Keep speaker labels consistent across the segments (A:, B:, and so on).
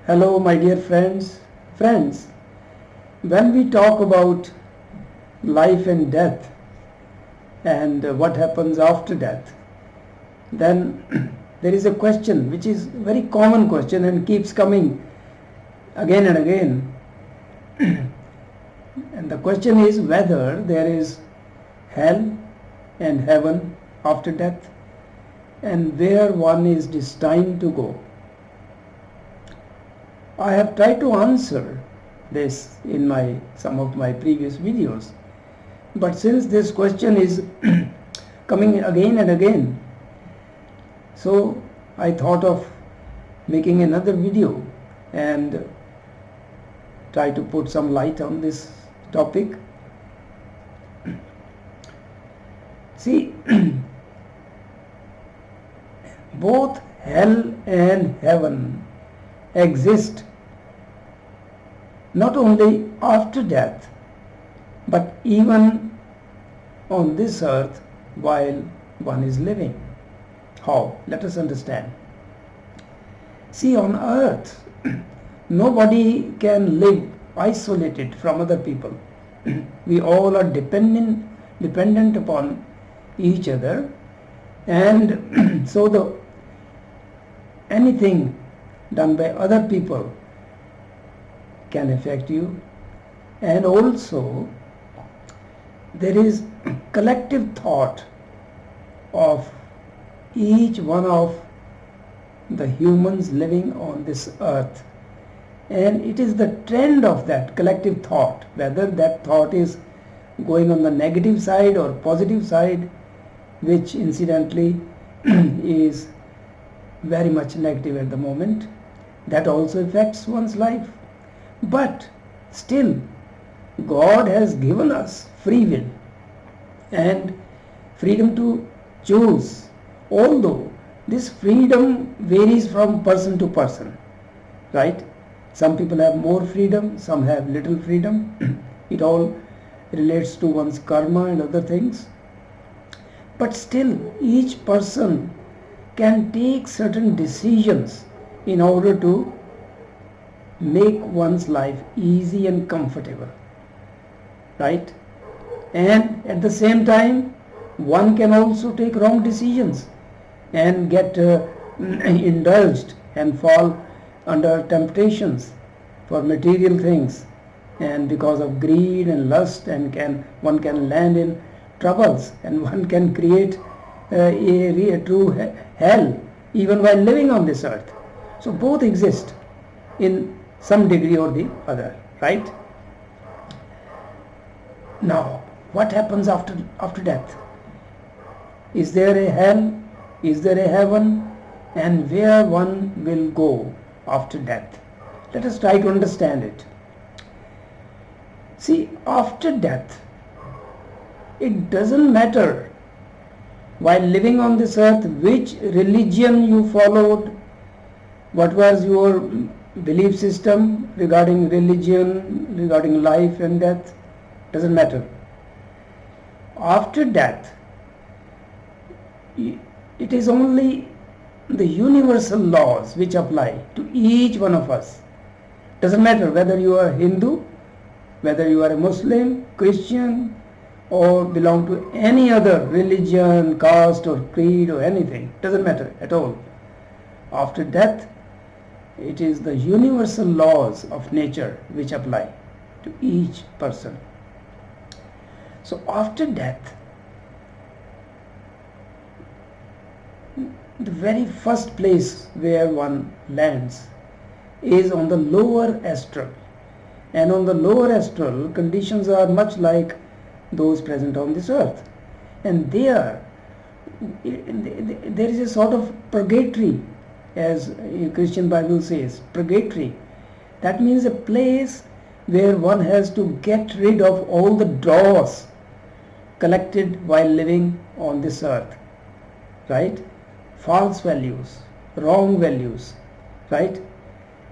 A: Hello, my dear friends. Friends, when we talk about life and death and what happens after death, then there is a question which is a very common question and keeps coming again and again. And the question is whether there is hell and heaven after death and where one is destined to go. I have tried to answer this in some of my previous videos, but since this question is coming again and again, so I thought of making another video and try to put some light on this topic. See, both hell and heaven exist not only after death but even on this earth while one is living. How? Let us understand. See, on earth nobody can live isolated from other people. We all are dependent upon each other, and so anything done by other people can affect you. And also there is collective thought of each one of the humans living on this earth, and it is the trend of that collective thought, whether that thought is going on the negative side or positive side, which incidentally is very much negative at the moment, that also affects one's life. But still, God has given us free will and freedom to choose, although this freedom varies from person to person, right? Some people have more freedom, some have little freedom. It all relates to one's karma and other things. But still, each person can take certain decisions in order to make one's life easy and comfortable, right? And at the same time, one can also take wrong decisions and get indulged and fall under temptations for material things, and because of greed and lust, and one can land in troubles, and one can create a true hell even while living on this earth. So both exist in some degree or the other, right? Now, what happens after death? Is there a hell? Is there a heaven? And where one will go after death? Let us try to understand it. See, after death, it doesn't matter while living on this earth which religion you followed, what was your belief system regarding religion, regarding life and death, doesn't matter. After death, it is only the universal laws which apply to each one of us. Doesn't matter whether you are Hindu, whether you are a Muslim, Christian, or belong to any other religion, caste or creed or anything. Doesn't matter at all. After death, it is the universal laws of nature which apply to each person. So after death, the very first place where one lands is on the lower astral. And on the lower astral, conditions are much like those present on this earth. And there is a sort of purgatory, as Christian Bible says, purgatory. That means a place where one has to get rid of all the dross collected while living on this earth, right? False values, wrong values, right?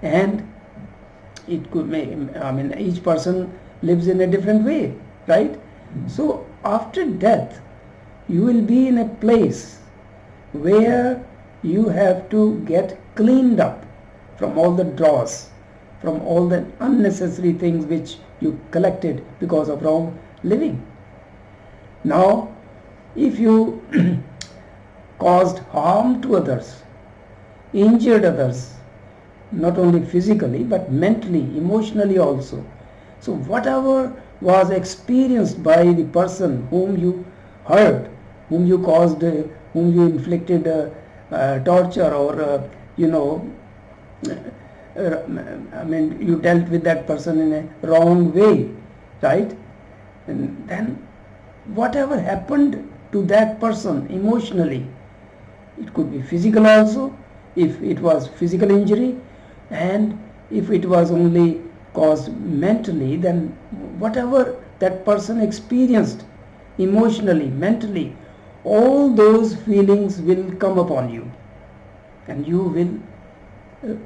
A: And it could each person lives in a different way, right? So after death, you will be in a place where you have to get cleaned up from all the dross, from all the unnecessary things which you collected because of wrong living. Now, if you caused harm to others, injured others, not only physically but mentally, emotionally also. So whatever was experienced by the person whom you hurt, whom you caused, whom you inflicted torture, or you dealt with that person in a wrong way, right? And then whatever happened to that person emotionally, it could be physical also, if it was physical injury, and if it was only caused mentally, then whatever that person experienced emotionally, mentally, all those feelings will come upon you, and you will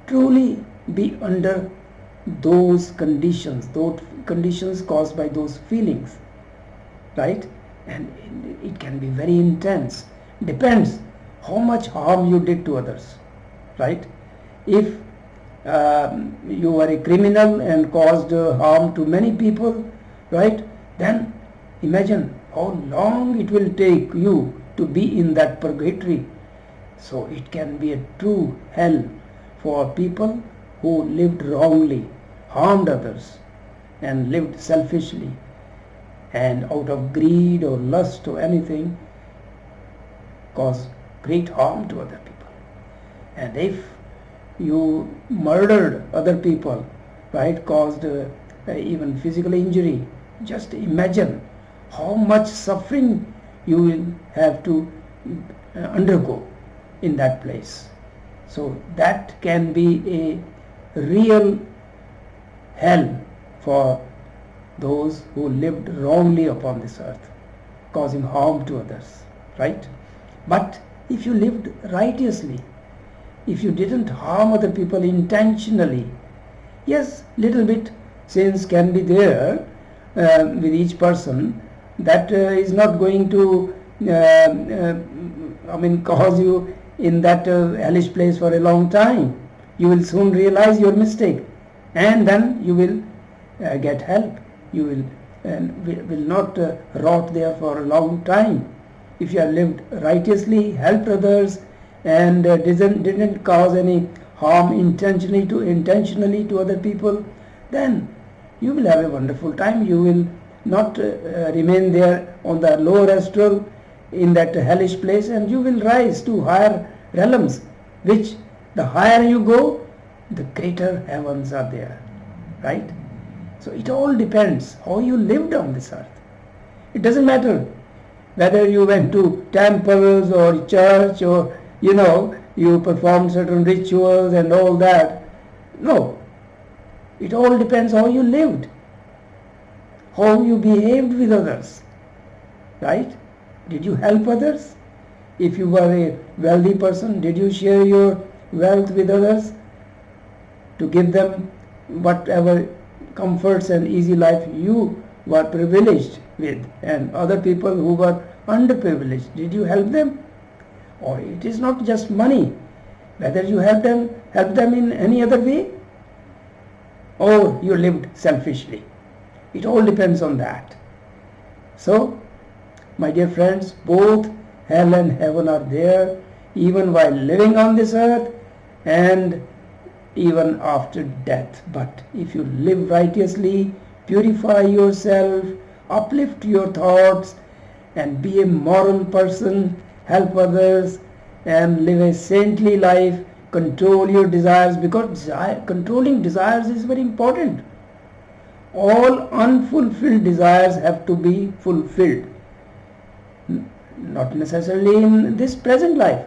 A: truly be under those conditions caused by those feelings, right? And it can be very intense. Depends how much harm you did to others, right? If you were a criminal and caused harm to many people, right, then imagine how long it will take you to be in that purgatory. So it can be a true hell for people who lived wrongly, harmed others, and lived selfishly, and out of greed or lust or anything caused great harm to other people. And if you murdered other people, right, caused even physical injury, just imagine how much suffering you will have to undergo in that place. So that can be a real hell for those who lived wrongly upon this earth, causing harm to others, right? But if you lived righteously, if you didn't harm other people intentionally, yes, little bit sins can be there with each person. That is not going to cause you in that hellish place for a long time. You will soon realize your mistake, and then you will get help. You will not rot there for a long time. If you have lived righteously, helped others, and didn't cause any harm intentionally to other people, then you will have a wonderful time. You will not remain there on the lower astral in that hellish place, and you will rise to higher realms, which the higher you go, the greater heavens are there, right? So it all depends how you lived on this earth. It doesn't matter whether you went to temples or church, or you performed certain rituals and all that. No, it all depends how you lived, how you behaved with others, right? Did you help others? If you were a wealthy person, did you share your wealth with others to give them whatever comforts and easy life you were privileged with, and other people who were underprivileged, did you help them? Or it is not just money, whether you help them in any other way, or you lived selfishly. It all depends on that. So, my dear friends, both hell and heaven are there, even while living on this earth and even after death. But if you live righteously, purify yourself, uplift your thoughts, and be a moral person, help others, and live a saintly life, control your desires, because controlling desires is very important. All unfulfilled desires have to be fulfilled, not necessarily in this present life.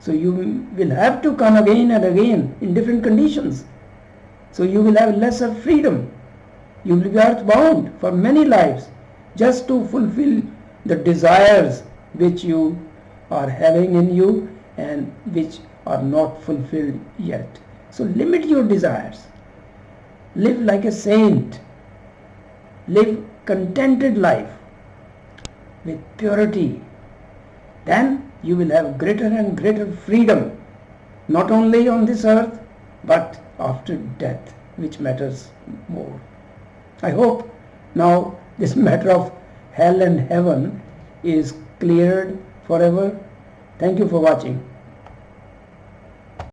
A: So you will have to come again and again in different conditions. So you will have lesser freedom. You will be earthbound for many lives just to fulfill the desires which you are having in you and which are not fulfilled yet. So limit your desires. Live like a saint. Live contented life with purity. Then you will have greater and greater freedom, not only on this earth but after death, which matters more. I hope now this matter of hell and heaven is cleared forever. Thank you for watching.